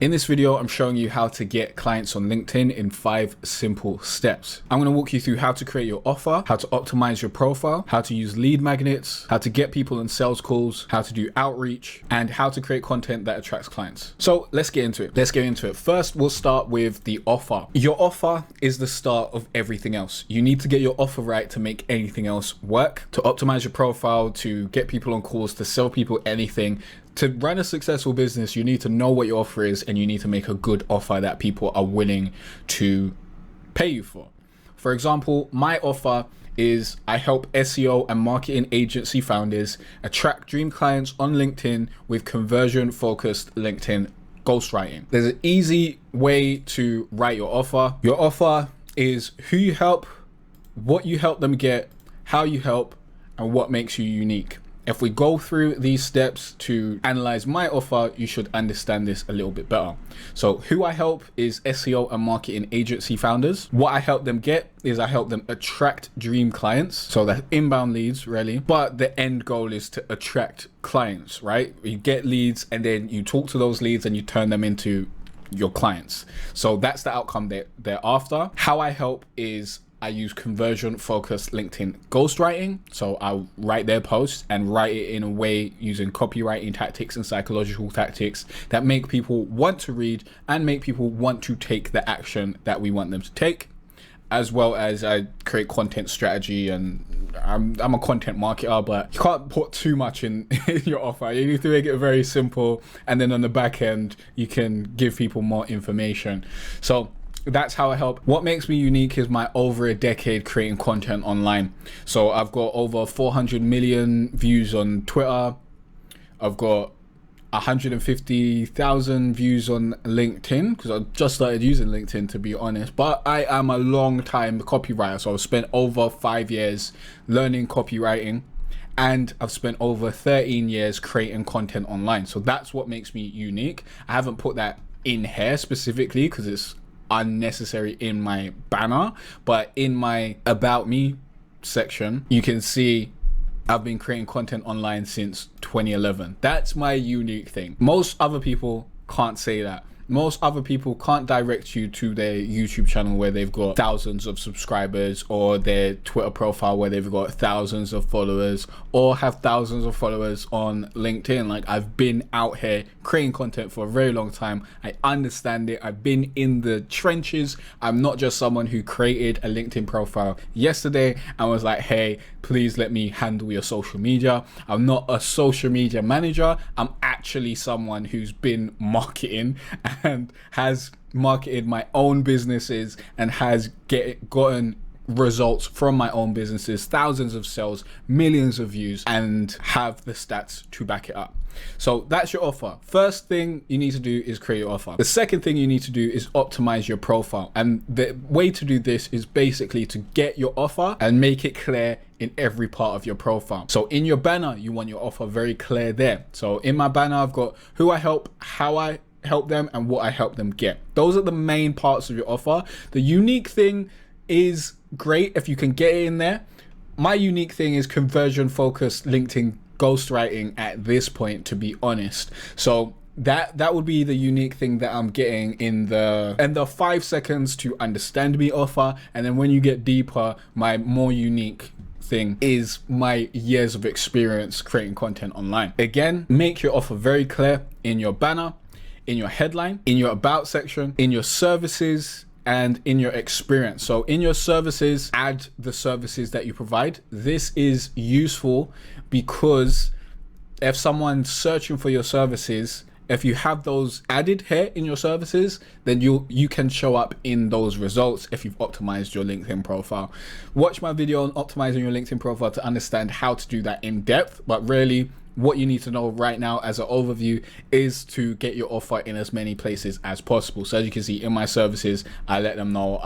In this video, I'm showing you how to get clients on LinkedIn in 5 simple steps. I'm going to walk you through how to create your offer, how to optimize your profile, how to use lead magnets, how to get people in sales calls, how to do outreach, and how to create content that attracts clients. So let's get into it. First, we'll start with the offer. Your offer is the start of everything else. You need to get your offer right to make anything else work, to optimize your profile, to get people on calls, to sell people anything. To run a successful business, you need to know what your offer is and you need to make a good offer that people are willing to pay you for. For example, my offer is I help SEO and marketing agency founders attract dream clients on LinkedIn with conversion-focused LinkedIn ghostwriting. There's an easy way to write your offer. Your offer is who you help, what you help them get, how you help, and what makes you unique. If we go through these steps to analyze my offer, you should understand this a little bit better. So who I help is SEO and marketing agency founders. What I help them get is I help them attract dream clients. So that's inbound leads really, but the end goal is to attract clients, right? You get leads and then you talk to those leads and you turn them into your clients. So that's the outcome that they're after. How I help is I use conversion-focused LinkedIn ghostwriting. So I'll write their posts and write it in a way using copywriting tactics and psychological tactics that make people want to read and make people want to take the action that we want them to take, as well as I create content strategy. And I'm a content marketer, but you can't put too much in your offer. You need to make it very simple. And then on the back end, you can give people more information. So that's how I help. What makes me unique is my over a decade creating content online. So I've got over 400 million views on Twitter. I've got 150,000 views on LinkedIn because I just started using LinkedIn, to be honest. But I am a long time copywriter. So I've spent over 5 years learning copywriting and I've spent over 13 years creating content online. So that's what makes me unique. I haven't put that in here specifically because it's unnecessary in my banner, but in my about me section you can see I've been creating content online since 2011. That's my unique thing. Most other people can't say that. Most other people can't direct you to their YouTube channel where they've got thousands of subscribers, or their Twitter profile where they've got thousands of followers, or have thousands of followers on LinkedIn. Like, I've been out here creating content for a very long time. I understand it. I've been in the trenches. I'm not just someone who created a LinkedIn profile yesterday and was like, hey, please let me handle your social media. I'm not a social media manager. I'm actually someone who's been marketing and has marketed my own businesses and has gotten results from my own businesses, thousands of sales, millions of views, and have the stats to back it up. So that's your offer. First thing you need to do is create your offer. The second thing you need to do is optimize your profile. And the way to do this is basically to get your offer and make it clear in every part of your profile. So in your banner, you want your offer very clear there. So in my banner, I've got who I help, how I help them, and what I help them get. Those are the main parts of your offer. The unique thing is great if you can get it in there. My unique thing is conversion-focused LinkedIn ghostwriting at this point, to be honest. So that would be the unique thing that I'm getting in the 5 seconds to understand me offer. And then when you get deeper, my more unique thing is my years of experience creating content online. Again, make your offer very clear in your banner, in your headline, in your about section, in your services, and in your experience. So in your services, add the services that you provide. This is useful because if someone's searching for your services, if you have those added here in your services, then you can show up in those results if you've optimized your LinkedIn profile. Watch my video on optimizing your LinkedIn profile to understand how to do that in depth. But really, what you need to know right now as an overview is to get your offer in as many places as possible. So as you can see in my services, I let them know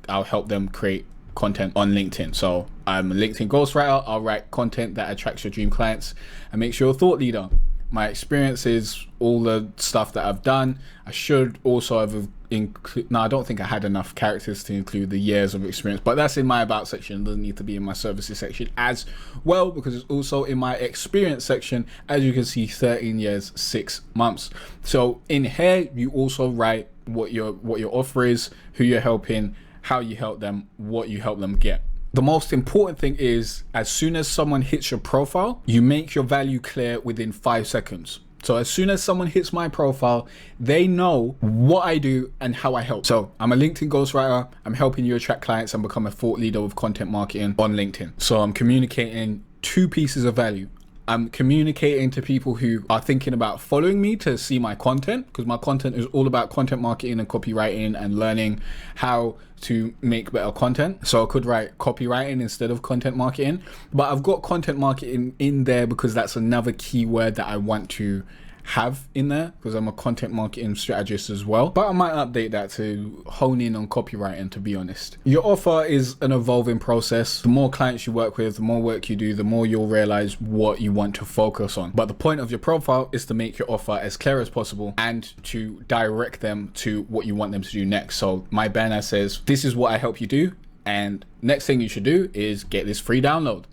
I'll help them create content on LinkedIn. So I'm a LinkedIn ghostwriter. I'll write content that attracts your dream clients and makes you a thought leader. My experience is all the stuff that I've done. I should also have include, no, I don't think I had enough characters to include the years of experience, but that's in my about section. It doesn't need to be in my services section as well, because it's also in my experience section. As you can see, 13 years 6 months. So in here you also write what your offer is, who you're helping, how you help them, what you help them get. The most important thing is, as soon as someone hits your profile, you make your value clear within 5 seconds. So as soon as someone hits my profile, they know what I do and how I help. So I'm a LinkedIn ghostwriter. I'm helping you attract clients and become a thought leader with content marketing on LinkedIn. So I'm communicating 2 pieces of value. I'm communicating to people who are thinking about following me to see my content, because my content is all about content marketing and copywriting and learning how to make better content. So I could write copywriting instead of content marketing, but I've got content marketing in there because that's another keyword that I want to have in there, because I'm a content marketing strategist as well. But I might update that to hone in on copywriting, to be honest. Your offer is an evolving process. The more clients you work with, the more work you do, the more you'll realize what you want to focus on. But the point of your profile is to make your offer as clear as possible and to direct them to what you want them to do next. So my banner says, this is what I help you do, and next thing you should do is get this free download.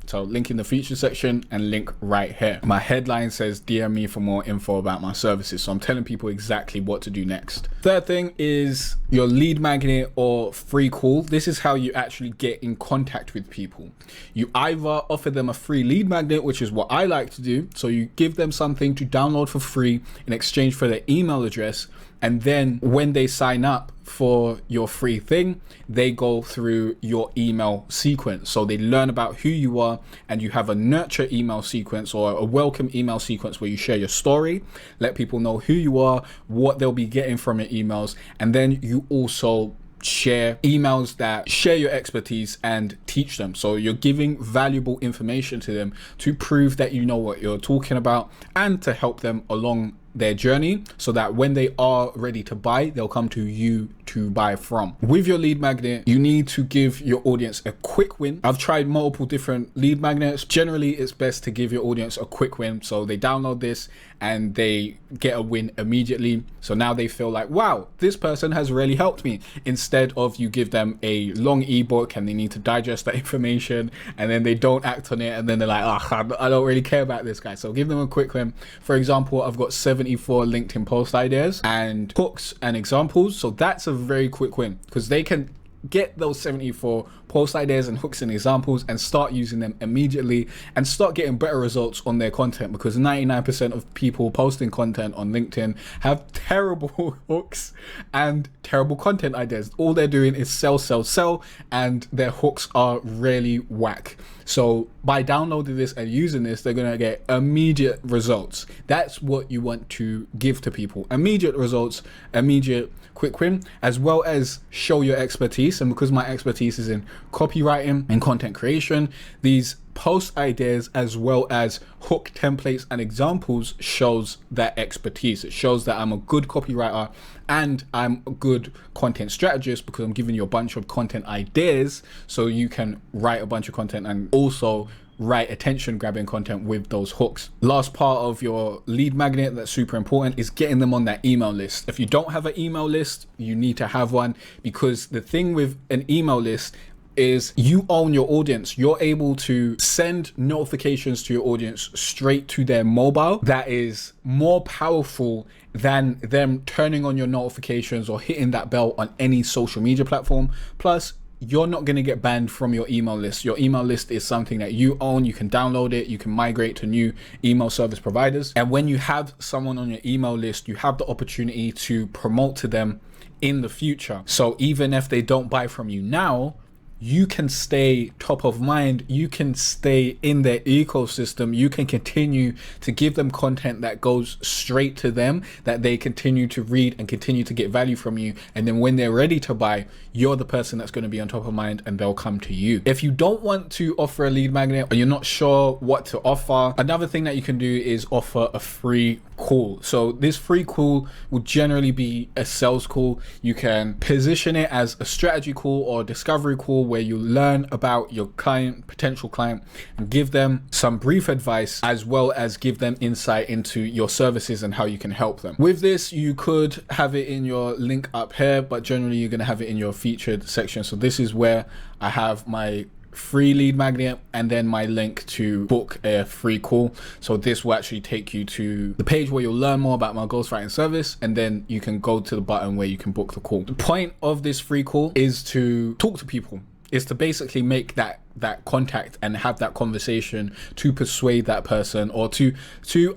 So link in the feature section and link right here. My headline says DM me for more info about my services. So I'm telling people exactly what to do next. Third thing is your lead magnet or free call. This is how you actually get in contact with people. You either offer them a free lead magnet, which is what I like to do. So you give them something to download for free in exchange for their email address. And then when they sign up for your free thing, they go through your email sequence. So they learn about who you are, and you have a nurture email sequence or a welcome email sequence where you share your story, let people know who you are, what they'll be getting from your emails. And then you also share emails that share your expertise and teach them. So you're giving valuable information to them to prove that you know what you're talking about and to help them along their journey, so that when they are ready to buy, they'll come to you to buy from. With your lead magnet, you need to give your audience a quick win. I've tried multiple different lead magnets. Generally, it's best to give your audience a quick win. So they download this and they get a win immediately. So now they feel like, wow, this person has really helped me. Instead of you give them a long ebook and they need to digest that information and then they don't act on it and then they're like, oh, I don't really care about this guy. So give them a quick win. For example, I've got 74 LinkedIn post ideas and hooks and examples. So that's a very quick win, because they can get those 74 post ideas and hooks and examples and start using them immediately and start getting better results on their content, because 99% of people posting content on LinkedIn have terrible hooks and terrible content ideas. All they're doing is sell, and their hooks are really whack. So by downloading this and using this, they're going to get immediate results. That's what you want to give to people. Immediate results, immediate quick win, as well as show your expertise. And because my expertise is in copywriting and content creation, these post ideas as well as hook templates and examples shows that expertise. It shows that I'm a good copywriter and I'm a good content strategist, because I'm giving you a bunch of content ideas so you can write a bunch of content and also write attention grabbing content with those hooks. Last part of your lead magnet that's super important is getting them on that email list. If you don't have an email list, you need to have one, because the thing with an email list is you own your audience. You're able to send notifications to your audience straight to their mobile. That is more powerful than them turning on your notifications or hitting that bell on any social media platform. Plus, you're not going to get banned from your email list. Your email list is something that you own. You can download it. You can migrate to new email service providers. And when you have someone on your email list, you have the opportunity to promote to them in the future. So even if they don't buy from you now, you can stay top of mind, you can stay in their ecosystem, you can continue to give them content that goes straight to them, that they continue to read and continue to get value from you. And then when they're ready to buy, you're the person that's going to be on top of mind and they'll come to you. If you don't want to offer a lead magnet or you're not sure what to offer, another thing that you can do is offer a free call. So this free call will generally be a sales call. You can position it as a strategy call or a discovery call, where you learn about your client, potential client, and give them some brief advice, as well as give them insight into your services and how you can help them. With this, you could have it in your link up here, but generally you're going to have it in your featured section. So this is where I have my free lead magnet and then my link to book a free call. So this will actually take you to the page where you'll learn more about my ghostwriting service, and then you can go to the button where you can book the call. The point of this free call is to talk to people, is to basically make that contact and have that conversation to persuade that person, or to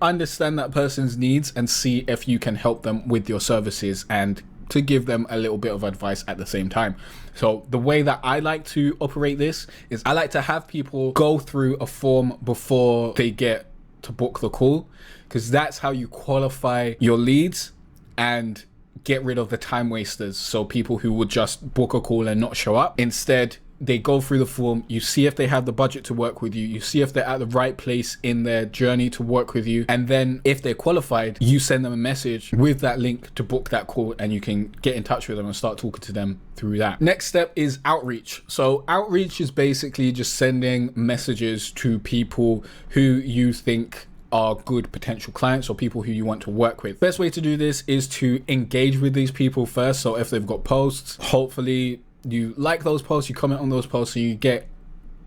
understand that person's needs and see if you can help them with your services, and to give them a little bit of advice at the same time. So the way that I like to operate this is I like to have people go through a form before they get to book the call, because that's how you qualify your leads and get rid of the time wasters. So people who would just book a call and not show up. Instead, they go through the form, you see if they have the budget to work with you, you see if they're at the right place in their journey to work with you, and then if they're qualified, you send them a message with that link to book that call, and you can get in touch with them and start talking to them through that. Next step is outreach. So outreach is basically just sending messages to people who you think are good potential clients or people who you want to work with. Best way to do this is to engage with these people first. So if they've got posts, hopefully you like those posts, you comment on those posts, so you get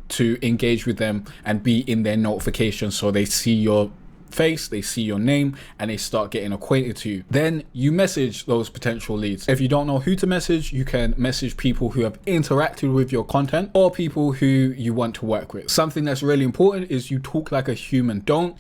to engage with them and be in their notifications, so they see your face, they see your name, and they start getting acquainted to you. Then you message those potential leads. If you don't know who to message, you can message people who have interacted with your content or people who you want to work with. Something that's really important is you talk like a human. Don't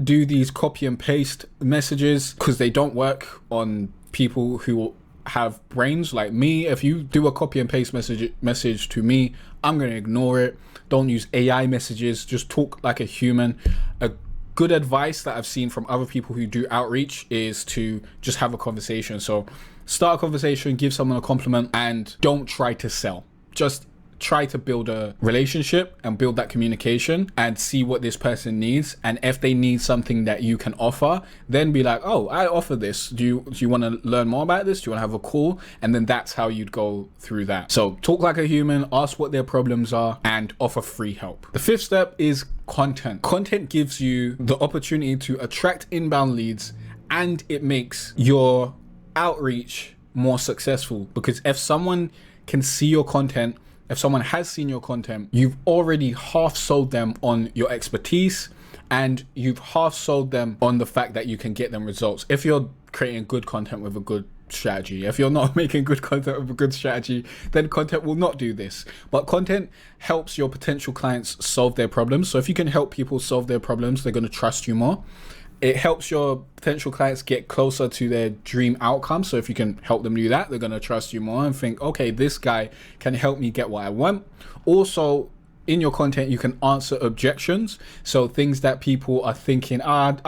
do these copy and paste messages, because they don't work on people who have brains like me. If you do a copy and paste message to me, I'm going to ignore it. Don't use AI messages, just talk like a human. A good advice that I've seen from other people who do outreach is to just have a conversation. So start a conversation, give someone a compliment, and don't try to sell. Just try to build a relationship and build that communication and see what this person needs. And if they need something that you can offer, then be like, oh, I offer this. Do you want to learn more about this? Do you want to have a call? And then that's how you'd go through that. So talk like a human, ask what their problems are, and offer free help. The fifth step is content. Content gives you the opportunity to attract inbound leads, and it makes your outreach more successful, because if someone can see your content, if someone has seen your content, you've already half sold them on your expertise, and you've half sold them on the fact that you can get them results. If you're creating good content with a good strategy, if you're not making good content with a good strategy, then content will not do this. But content helps your potential clients solve their problems. So if you can help people solve their problems, they're going to trust you more. It helps your potential clients get closer to their dream outcome. So if you can help them do that, they're going to trust you more and think, okay, this guy can help me get what I want. Also, in your content, you can answer objections. So things that people are thinking, I'm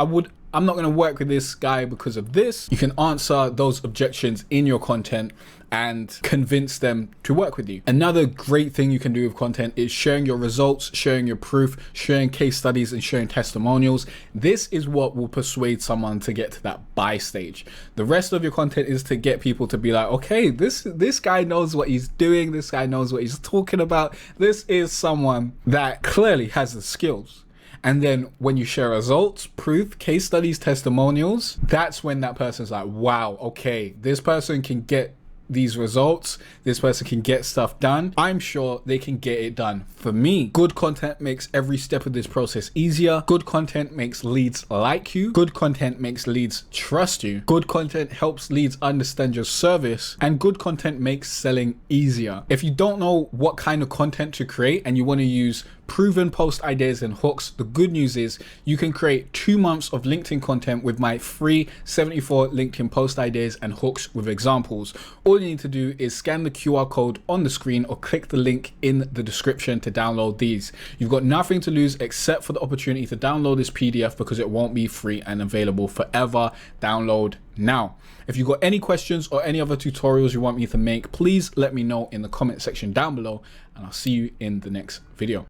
not going to work with this guy because of this. You can answer those objections in your content and convince them to work with you. Another great thing you can do with content is sharing your results, sharing your proof, sharing case studies, and sharing testimonials. This is what will persuade someone to get to that buy stage. The rest of your content is to get people to be like, okay, this guy knows what he's doing. This guy knows what he's talking about. This is someone that clearly has the skills. And then when you share results, proof, case studies, testimonials, that's when that person's like, wow, okay, this person can get these results, this person can get stuff done. I'm sure they can get it done for me. Good content makes every step of this process easier. Good content makes leads like you. Good content makes leads trust you. Good content helps leads understand your service, and good content makes selling easier. If you don't know what kind of content to create and you want to use proven post ideas and hooks, the good news is you can create 2 months of LinkedIn content with my free 74 LinkedIn post ideas and hooks with examples. All you need to do is scan the QR code on the screen or click the link in the description to download these. You've got nothing to lose except for the opportunity to download this PDF, because it won't be free and available forever. Download now. If you've got any questions or any other tutorials you want me to make, please let me know in the comment section down below, and I'll see you in the next video.